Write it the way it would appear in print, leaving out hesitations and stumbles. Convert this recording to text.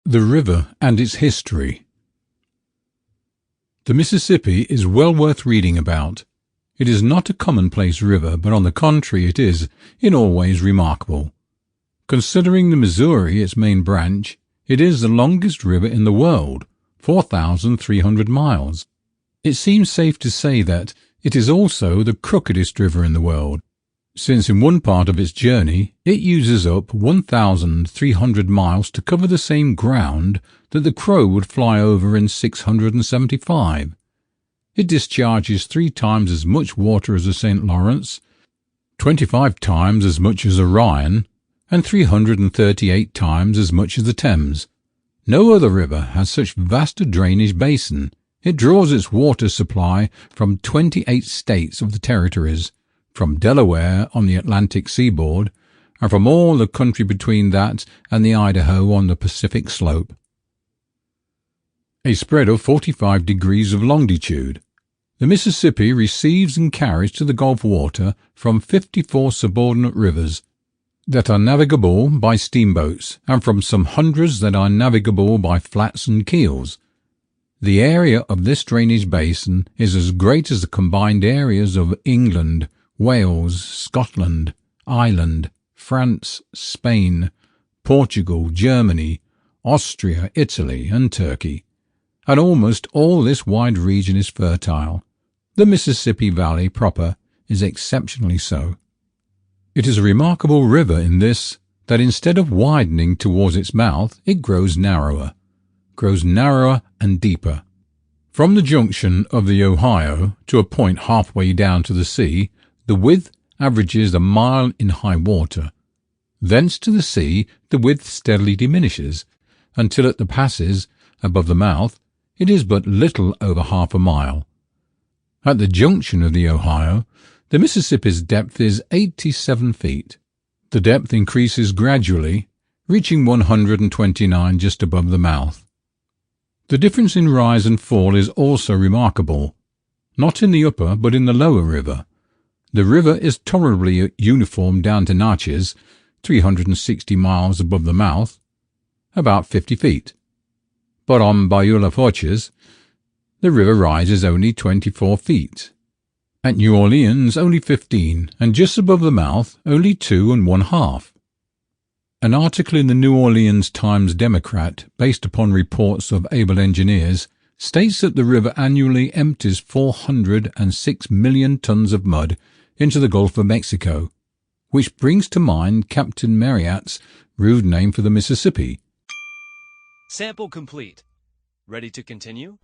The river and its history. The Mississippi is well worth reading about. It is not a commonplace river, but on the contrary it is, in all ways, remarkable. Considering the Missouri its main branch, it is the longest river in the world, 4,300 miles. It seems safe to say that it is also the crookedest river in the world, since in one part of its journey it uses up 1,300 miles to cover the same ground that the crow would fly over in 675. It discharges 3 times as much water as the St. Lawrence, 25 times as much as the Rhine, and 338 times as much as the Thames. No other river has such vast a drainage basin. It draws its water supply from 28 states of the territories, from Delaware on the Atlantic seaboard, and from all the country between that and the Idaho on the Pacific slope. A spread of 45 degrees of longitude. The Mississippi receives and carries to the Gulf water from 54 subordinate rivers that are navigable by steamboats, and from some hundreds that are navigable by flats and keels. The area of this drainage basin is as great as the combined areas of England, Wales, Scotland, Ireland, France, Spain, Portugal, Germany, Austria, Italy, and Turkey, and almost all this wide region is fertile. The Mississippi Valley proper is exceptionally so. It is a remarkable river in this, that instead of widening towards its mouth, it grows narrower and deeper. From the junction of the Ohio to a point halfway down to the sea, the width averages a mile in high water. Thence to the sea the width steadily diminishes, until at the passes above the mouth it is but little over half a mile. At the junction of the Ohio, the Mississippi's depth is 87 feet. The depth increases gradually, reaching 129 just above the mouth. The difference in rise and fall is also remarkable, not in the upper but in the lower river. The river is tolerably uniform down to Natchez, 360 miles above the mouth, about 50 feet. But on Bayou Forches, the river rises only 24 feet. At New Orleans only 15, and just above the mouth only 2 1/2. An article in the New Orleans Times-Democrat, based upon reports of able engineers, states that the river annually empties 406 million tons of mud into the Gulf of Mexico, which brings to mind Captain Marryat's rude name for the Mississippi. Sample complete. Ready to continue?